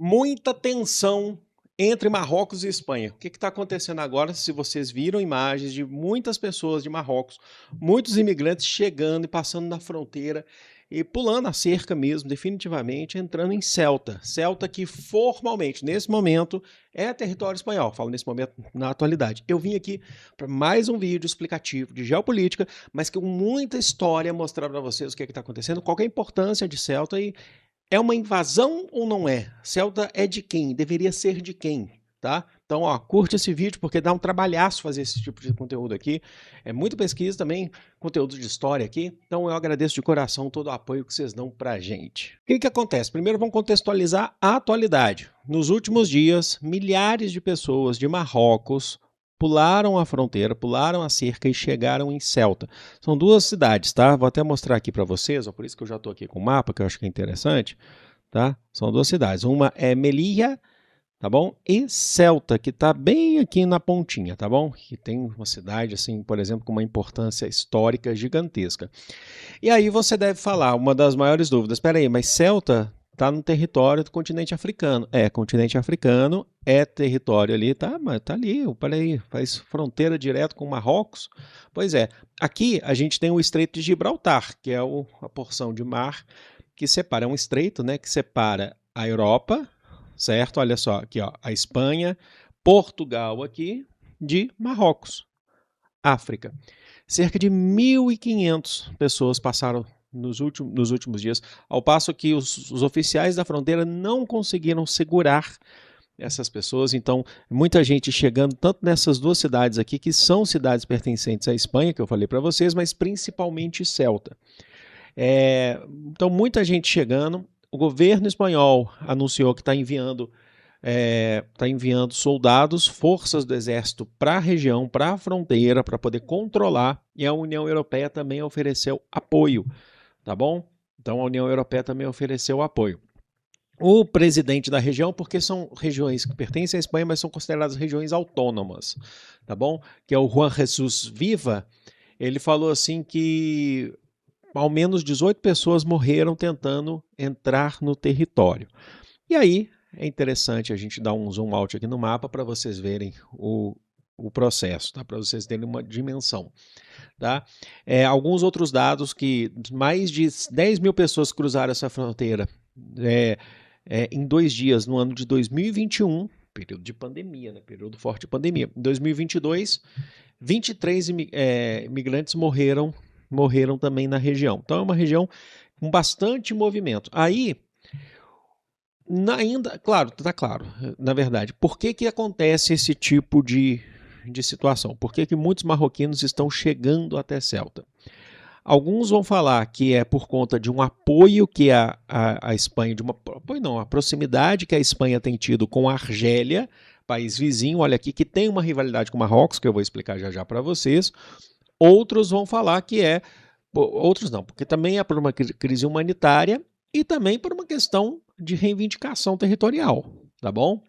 Muita tensão entre Marrocos e Espanha. O que está acontecendo agora? Se vocês viram imagens de muitas pessoas de Marrocos, muitos imigrantes chegando e passando na fronteira e pulando a cerca mesmo, definitivamente, entrando em Ceuta. Ceuta que formalmente, nesse momento, é território espanhol. Falo nesse momento, na atualidade. Eu vim aqui para mais um vídeo explicativo de geopolítica, mas com muita história, mostrar para vocês o que está acontecendo, qual é a importância de Ceuta e é uma invasão ou não é? Ceuta é de quem? Deveria ser de quem? Tá? Então, ó, curte esse vídeo porque dá um trabalhaço fazer esse tipo de conteúdo aqui. É muita pesquisa também, conteúdo de história aqui. Então, eu agradeço de coração todo o apoio que vocês dão pra gente. O que acontece? Primeiro, vamos contextualizar a atualidade. Nos últimos dias, milhares de pessoas de Marrocos pularam a fronteira, pularam a cerca e chegaram em Ceuta. São duas cidades, tá? Vou até mostrar aqui para vocês, ó, por isso que eu já estou aqui com o mapa, que eu acho que é interessante, tá? São duas cidades. Uma é Melilla, tá bom? E Ceuta, que está bem aqui na pontinha, tá bom? Que tem uma cidade, assim, por exemplo, com uma importância histórica gigantesca. E aí você deve falar, uma das maiores dúvidas, espera aí, mas Ceuta está no território do continente africano. É, continente africano é território ali, tá? Mas tá ali, peraí, faz fronteira direto com Marrocos. Pois é, aqui a gente tem o Estreito de Gibraltar, que é a porção de mar que separa, é um estreito, né, que separa a Europa, certo? Olha só, aqui ó, a Espanha, Portugal aqui, de Marrocos, África. Cerca de 1.500 pessoas passaram nos últimos dias, ao passo que os oficiais da fronteira não conseguiram segurar essas pessoas. Então, muita gente chegando, tanto nessas duas cidades aqui, que são cidades pertencentes à Espanha, que eu falei para vocês, mas principalmente Ceuta. Então, muita gente chegando. O governo espanhol anunciou que está enviando soldados, forças do exército para a região, para a fronteira, para poder controlar, e a União Europeia também ofereceu apoio, tá bom? Então a União Europeia também ofereceu apoio. O presidente da região, porque são regiões que pertencem à Espanha, mas são consideradas regiões autônomas, tá bom? Que é o Juan Jesús Viva, ele falou assim que ao menos 18 pessoas morreram tentando entrar no território. E aí, é interessante a gente dar um zoom out aqui no mapa para vocês verem o processo, tá? Para vocês terem uma dimensão. Tá? Alguns outros dados que mais de 10 mil pessoas cruzaram essa fronteira em 2 dias no ano de 2021, período de pandemia, né? Período forte de pandemia. Em 2022, 23 imigrantes morreram também na região. Então é uma região com bastante movimento. Aí, ainda, claro, tá claro, na verdade, por que acontece esse tipo de situação? Por que muitos marroquinos estão chegando até Ceuta? Alguns vão falar que é por conta de um apoio que a Espanha, a proximidade que a Espanha tem tido com a Argélia, país vizinho, olha aqui, que tem uma rivalidade com Marrocos, que eu vou explicar já para vocês. Outros vão falar que outros não, porque também é por uma crise humanitária e também por uma questão de reivindicação territorial, tá bom?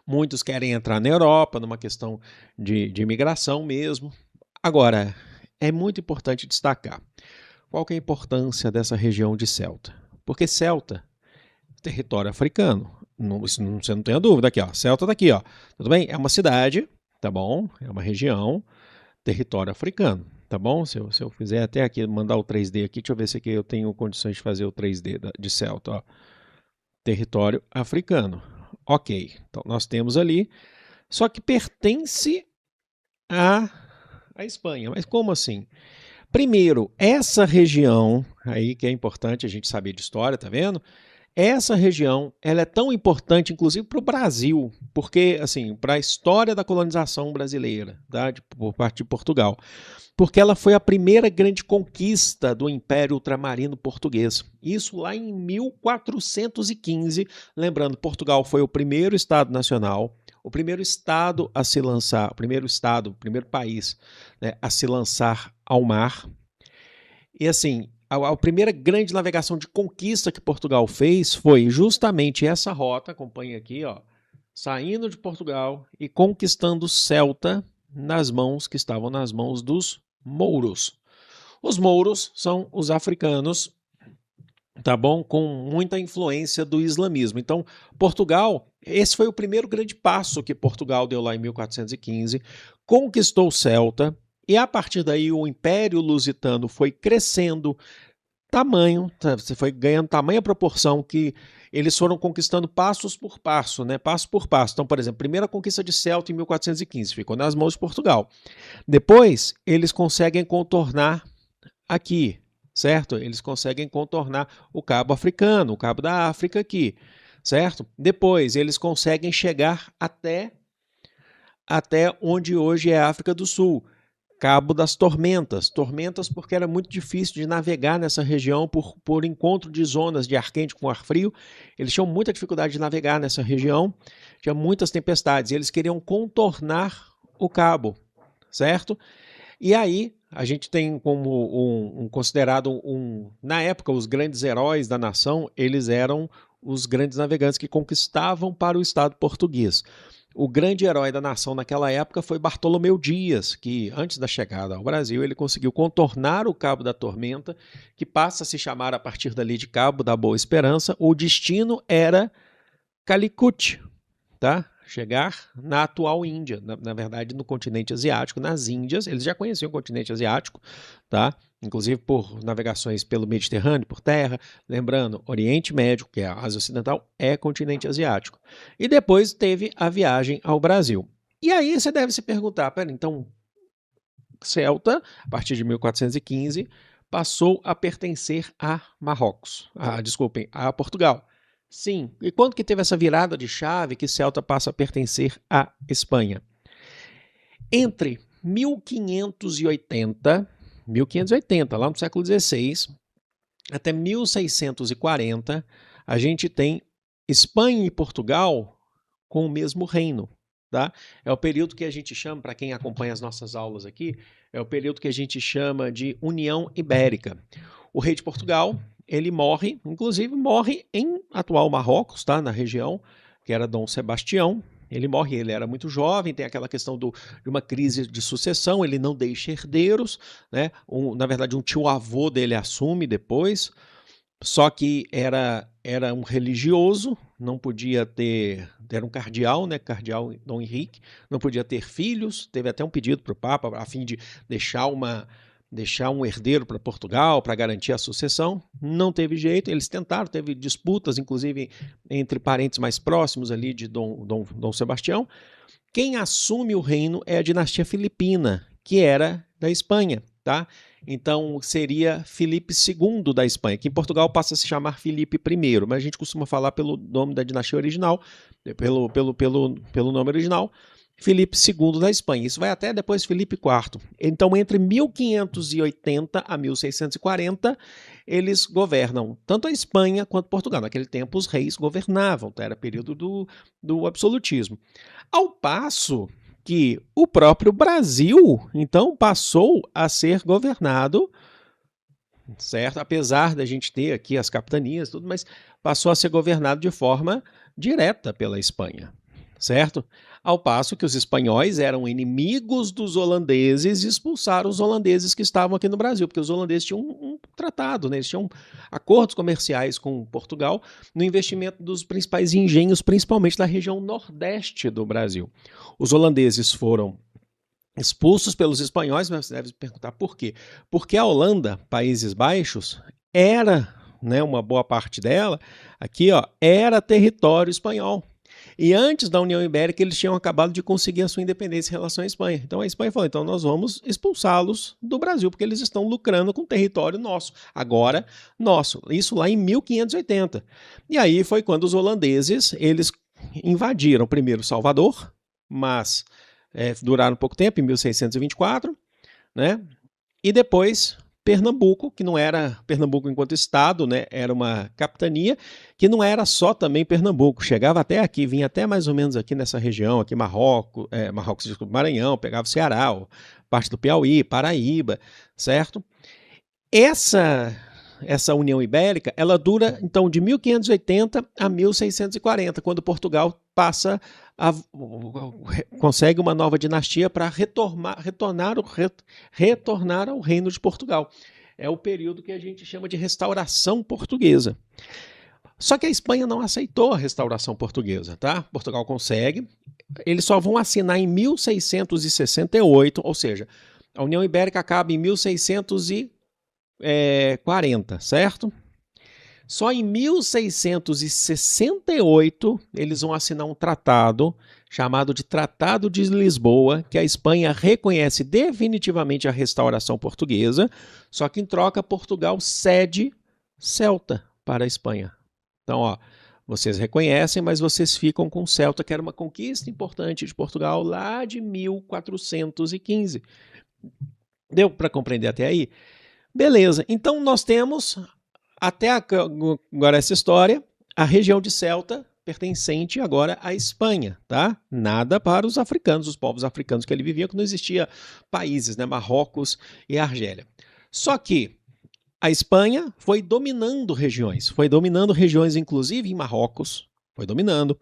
Muitos querem entrar na Europa, numa questão de imigração mesmo. Agora, é muito importante destacar qual que é a importância dessa região de Ceuta. Porque Ceuta é território africano. Você não tem a dúvida aqui, ó. Ceuta está aqui, ó. Tudo bem? É uma cidade, tá bom? É uma região, território africano. Tá bom? Se eu fizer até aqui, mandar o 3D aqui, deixa eu ver se aqui eu tenho condições de fazer o 3D de Ceuta. Ó. Território africano. Ok, então nós temos ali, só que pertence à Espanha. Mas como assim? Primeiro, essa região, aí que é importante a gente saber de história, tá vendo? Essa região, ela é tão importante, inclusive, para o Brasil, porque, assim, para a história da colonização brasileira, tá? Por parte de Portugal, porque ela foi a primeira grande conquista do Império Ultramarino Português. Isso lá em 1415, lembrando, Portugal foi o primeiro estado nacional, o primeiro estado a se lançar, o primeiro país, né, a se lançar ao mar. E assim, a primeira grande navegação de conquista que Portugal fez foi justamente essa rota, acompanha aqui, ó, saindo de Portugal e conquistando Ceuta que estavam nas mãos dos mouros. Os mouros são os africanos tá bom? Com muita influência do islamismo. Então, Portugal, esse foi o primeiro grande passo que Portugal deu lá em 1415, conquistou Celta, e a partir daí o Império Lusitano foi crescendo tamanho, você foi ganhando tamanha proporção que eles foram conquistando passos por passo, né? Passo por passo. Então, por exemplo, primeira conquista de Celta em 1415, ficou nas mãos de Portugal. Depois, eles conseguem contornar aqui, certo? Eles conseguem contornar o Cabo Africano, o Cabo da África aqui, certo? Depois, eles conseguem chegar até onde hoje é a África do Sul, Cabo das Tormentas. Tormentas porque era muito difícil de navegar nessa região por encontro de zonas de ar quente com ar frio. Eles tinham muita dificuldade de navegar nessa região, tinha muitas tempestades, e eles queriam contornar o cabo, certo? E aí a gente tem como considerado na época, os grandes heróis da nação, eles eram os grandes navegantes que conquistavam para o Estado português. O grande herói da nação naquela época foi Bartolomeu Dias, que antes da chegada ao Brasil ele conseguiu contornar o Cabo da Tormenta, que passa a se chamar a partir dali de Cabo da Boa Esperança. O destino era Calicut, tá? Chegar na atual Índia, na verdade no continente asiático, nas Índias. Eles já conheciam o continente asiático, tá? Inclusive por navegações pelo Mediterrâneo, por terra. Lembrando, Oriente Médio, que é a Ásia Ocidental, é continente asiático. E depois teve a viagem ao Brasil. E aí você deve se perguntar, pera, então, Celta, a partir de 1415, passou a pertencer a Marrocos. Desculpem, a Portugal. Sim. E quando que teve essa virada de chave que Celta passa a pertencer à Espanha? Entre 1580, lá no século XVI, até 1640, a gente tem Espanha e Portugal com o mesmo reino. Tá? É o período que a gente chama, para quem acompanha as nossas aulas aqui, é o período que a gente chama de União Ibérica. O rei de Portugal, ele morre, inclusive morre em atual Marrocos, tá? Na região, que era Dom Sebastião. Ele morre, ele era muito jovem, tem aquela questão de uma crise de sucessão, ele não deixa herdeiros, né? Na verdade, um tio-avô dele assume depois, só que era um religioso, não podia ter, era um cardeal, né? Cardeal Dom Henrique, não podia ter filhos, teve até um pedido para o Papa a fim de deixar um herdeiro para Portugal, para garantir a sucessão. Não teve jeito, eles tentaram, teve disputas, inclusive entre parentes mais próximos ali de Dom Sebastião. Quem assume o reino é a dinastia filipina, que era da Espanha, tá? Então seria Filipe II da Espanha, que em Portugal passa a se chamar Filipe I, mas a gente costuma falar pelo nome da dinastia original, pelo nome original, Filipe II da Espanha. Isso vai até depois Filipe IV. Então, entre 1580 a 1640, eles governam tanto a Espanha quanto Portugal. Naquele tempo, os reis governavam, tá? Era período do absolutismo. Ao passo que o próprio Brasil, então, passou a ser governado, certo? Apesar da gente ter aqui as capitanias, tudo, mas passou a ser governado de forma direta pela Espanha, certo? Ao passo que os espanhóis eram inimigos dos holandeses e expulsaram os holandeses que estavam aqui no Brasil, porque os holandeses tinham um tratado, né? Eles tinham acordos comerciais com Portugal no investimento dos principais engenhos, principalmente da região nordeste do Brasil. Os holandeses foram expulsos pelos espanhóis, mas você deve se perguntar por quê? Porque a Holanda, Países Baixos, era, né, uma boa parte dela, aqui, ó, era território espanhol. E antes da União Ibérica, eles tinham acabado de conseguir a sua independência em relação à Espanha. Então a Espanha falou, então nós vamos expulsá-los do Brasil, porque eles estão lucrando com o território nosso, agora nosso. Isso lá em 1580. E aí foi quando os holandeses, eles invadiram primeiro Salvador, mas duraram pouco tempo, em 1624, né? E depois Pernambuco, que não era Pernambuco enquanto estado, né? Era uma capitania, que não era só também Pernambuco, chegava até aqui, vinha até mais ou menos aqui nessa região, aqui Marrocos, desculpa, Maranhão, pegava o Ceará, parte do Piauí, Paraíba, certo? Essa União Ibérica, ela dura, então, de 1580 a 1640, quando Portugal consegue uma nova dinastia para retornar ao reino de Portugal. é o período que a gente chama de restauração portuguesa. Só que a Espanha não aceitou a restauração portuguesa, tá? Portugal consegue, eles só vão assinar em 1668, ou seja, a União Ibérica acaba em 1640, certo? Só em 1668 eles vão assinar um tratado chamado de Tratado de Lisboa, que a Espanha reconhece definitivamente a restauração portuguesa, só que em troca Portugal cede Ceuta para a Espanha. Então, ó, vocês reconhecem, mas vocês ficam com Ceuta, que era uma conquista importante de Portugal lá de 1415. Deu para compreender até aí? Beleza, então nós temos, até agora essa história, a região de Ceuta pertencente agora à Espanha, tá? Nada para os africanos, os povos africanos que ali viviam, que não existia países, né? Marrocos e Argélia. Só que a Espanha foi dominando regiões inclusive em Marrocos, foi dominando.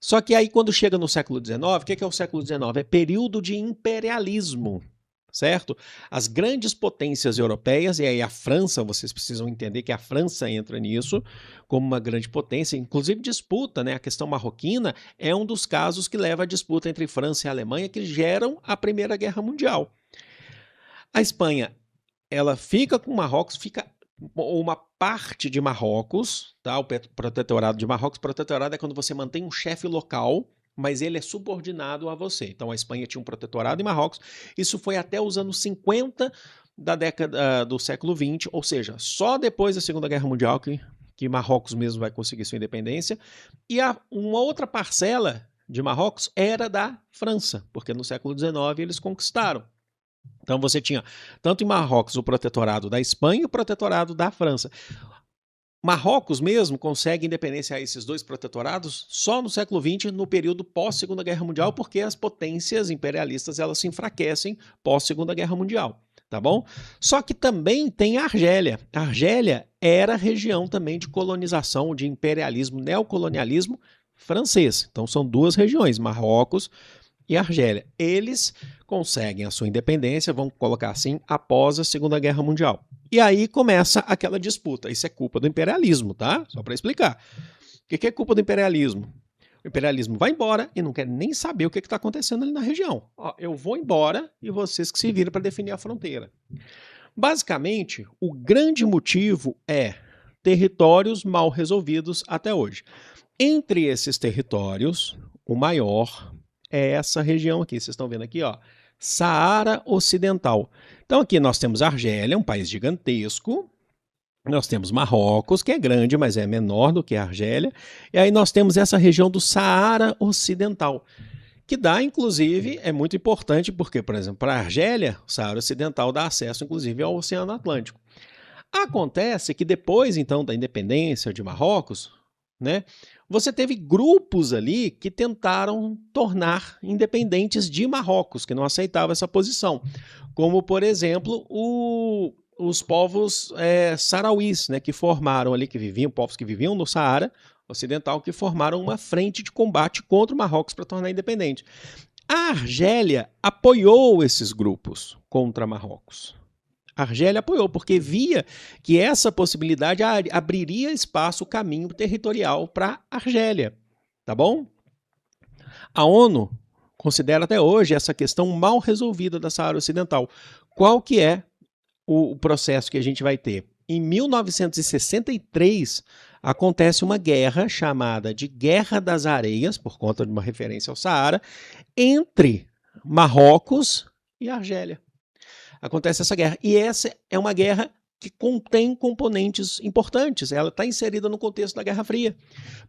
Só que aí quando chega no século XIX, o que é o século XIX? É período de imperialismo, certo? As grandes potências europeias, e aí a França, vocês precisam entender que a França entra nisso como uma grande potência, inclusive disputa, né? A questão marroquina é um dos casos que leva à disputa entre França e Alemanha que geram a Primeira Guerra Mundial. A Espanha, ela fica com Marrocos, fica uma parte de Marrocos, tá? O protetorado de Marrocos. Protetorado é quando você mantém um chefe local, mas ele é subordinado a você. Então a Espanha tinha um protetorado em Marrocos. Isso foi até os anos 50 da década do século XX, ou seja, só depois da Segunda Guerra Mundial que Marrocos mesmo vai conseguir sua independência. E uma outra parcela de Marrocos era da França, porque no século XIX eles conquistaram. Então você tinha, tanto em Marrocos, o protetorado da Espanha e o protetorado da França. Marrocos mesmo consegue independência a esses dois protetorados só no século XX, no período pós-Segunda Guerra Mundial, porque as potências imperialistas elas se enfraquecem pós-Segunda Guerra Mundial, tá bom? Só que também tem a Argélia. A Argélia era região também de colonização, de imperialismo, neocolonialismo francês. Então são duas regiões, Marrocos e Argélia. Eles conseguem a sua independência, vamos colocar assim, após a Segunda Guerra Mundial. E aí começa aquela disputa. Isso é culpa do imperialismo, tá? Só para explicar. O que é culpa do imperialismo? O imperialismo vai embora e não quer nem saber o que está acontecendo ali na região. Ó, eu vou embora e vocês que se viram para definir a fronteira. Basicamente, o grande motivo é territórios mal resolvidos até hoje. Entre esses territórios, o maior é essa região aqui, vocês estão vendo aqui, ó, Saara Ocidental. Então aqui nós temos a Argélia, um país gigantesco, nós temos Marrocos, que é grande, mas é menor do que a Argélia, e aí nós temos essa região do Saara Ocidental, que dá, inclusive, é muito importante, porque, por exemplo, para a Argélia, o Saara Ocidental dá acesso, inclusive, ao Oceano Atlântico. Acontece que depois, então, da independência de Marrocos, né, você teve grupos ali que tentaram tornar independentes de Marrocos, que não aceitavam essa posição, como, por exemplo, os povos sarauís, né, que formaram ali, povos que viviam no Saara Ocidental, que formaram uma frente de combate contra o Marrocos para tornar independente. A Argélia apoiou esses grupos contra Marrocos. A Argélia apoiou, porque via que essa possibilidade abriria espaço, caminho territorial para a Argélia, tá bom? A ONU considera até hoje essa questão mal resolvida da Saara Ocidental. Qual que é o processo que a gente vai ter? Em 1963, acontece uma guerra chamada de Guerra das Areias, por conta de uma referência ao Saara, entre Marrocos e Argélia. Acontece essa guerra. E essa é uma guerra que contém componentes importantes. Ela está inserida no contexto da Guerra Fria.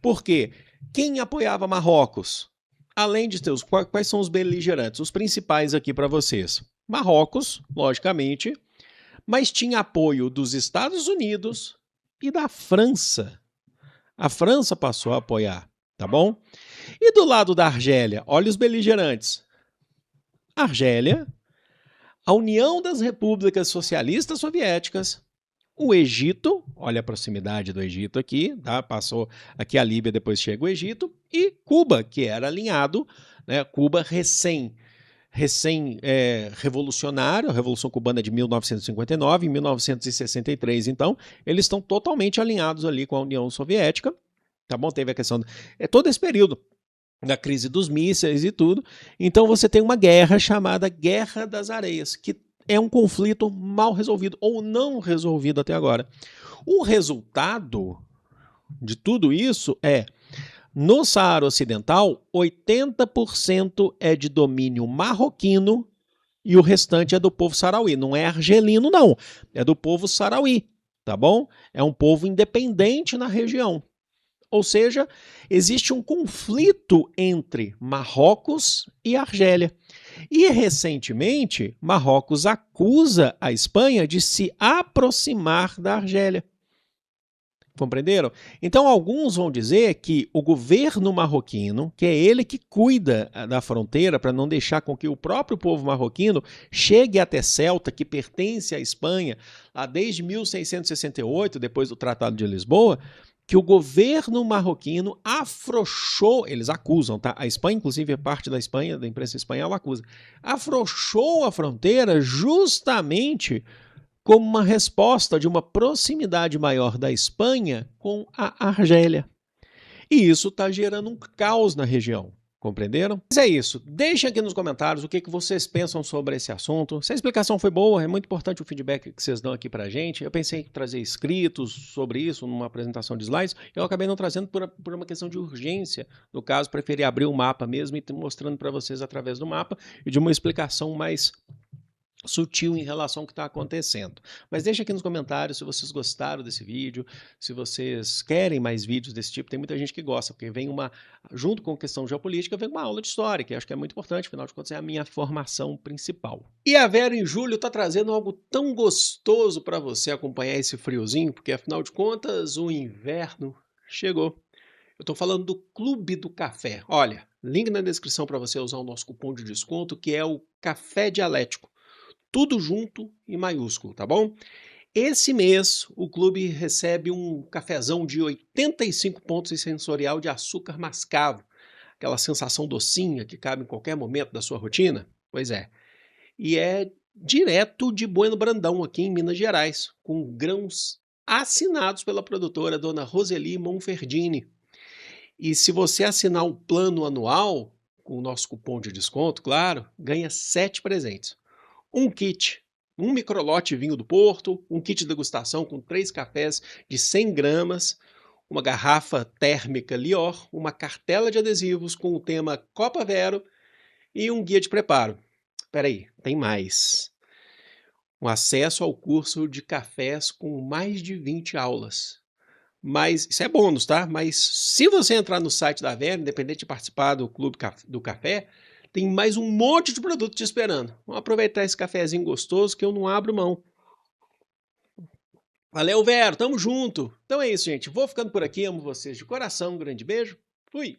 Por quê? Quem apoiava Marrocos? Além de ter quais são os beligerantes? Os principais aqui para vocês. Marrocos, logicamente, mas tinha apoio dos Estados Unidos e da França. A França passou a apoiar, tá bom? E do lado da Argélia, olha os beligerantes. Argélia, a União das Repúblicas Socialistas Soviéticas, o Egito, olha a proximidade do Egito aqui, tá? Passou aqui a Líbia, depois chega o Egito, e Cuba, que era alinhado, né? Cuba recém-revolucionário, a Revolução Cubana é de 1959, em 1963, então, eles estão totalmente alinhados ali com a União Soviética, tá bom? Teve a questão, todo esse período da crise dos mísseis e tudo, então você tem uma guerra chamada Guerra das Areias, que é um conflito mal resolvido, ou não resolvido até agora. O resultado de tudo isso é, no Saara Ocidental, 80% é de domínio marroquino e o restante é do povo sarauí. Não é argelino, não. É do povo sarauí, tá bom? É um povo independente na região. Ou seja, existe um conflito entre Marrocos e Argélia. E, recentemente, Marrocos acusa a Espanha de se aproximar da Argélia. Compreenderam? Então, alguns vão dizer que o governo marroquino, que é ele que cuida da fronteira para não deixar com que o próprio povo marroquino chegue até Ceuta, que pertence à Espanha, lá desde 1668, depois do Tratado de Lisboa, que o governo marroquino afrouxou, eles acusam, tá? A Espanha, inclusive, é parte da Espanha, da imprensa espanhola, acusa, afrouxou a fronteira justamente como uma resposta de uma proximidade maior da Espanha com a Argélia. E isso está gerando um caos na região, compreenderam? Mas é isso, deixem aqui nos comentários o que vocês pensam sobre esse assunto. Se a explicação foi boa, é muito importante o feedback que vocês dão aqui pra gente. Eu pensei em trazer escritos sobre isso numa apresentação de slides, eu acabei não trazendo por uma questão de urgência. No caso, preferi abrir o mapa mesmo e mostrando para vocês através do mapa e de uma explicação mais sutil em relação ao que está acontecendo. Mas deixa aqui nos comentários se vocês gostaram desse vídeo, se vocês querem mais vídeos desse tipo. Tem muita gente que gosta, porque vem junto com a questão geopolítica, vem uma aula de história, que acho que é muito importante, afinal de contas é a minha formação principal. E a Vera em julho está trazendo algo tão gostoso para você acompanhar esse friozinho, porque afinal de contas o inverno chegou. Eu estou falando do Clube do Café. Olha, link na descrição para você usar o nosso cupom de desconto, que é o Café Dialético. Tudo junto e maiúsculo, tá bom? Esse mês o clube recebe um cafezão de 85 pontos e sensorial de açúcar mascavo. Aquela sensação docinha que cabe em qualquer momento da sua rotina. Pois é. E é direto de Bueno Brandão, aqui em Minas Gerais, com grãos assinados pela produtora Dona Roseli Monferdini. E se você assinar o plano anual, com o nosso cupom de desconto, claro, ganha 7 presentes. Um kit, um microlote vinho do Porto, um kit de degustação com 3 cafés de 100 gramas, uma garrafa térmica Lior, uma cartela de adesivos com o tema Copa Vero e um guia de preparo. Espera aí, tem mais. Um acesso ao curso de cafés com mais de 20 aulas. Mas isso é bônus, tá? Mas se você entrar no site da Vera, independente de participar do Clube do Café, tem mais um monte de produto te esperando. Vamos aproveitar esse cafezinho gostoso que eu não abro mão. Valeu, Vero, tamo junto. Então é isso, gente. Vou ficando por aqui, amo vocês de coração. Um grande beijo. Fui!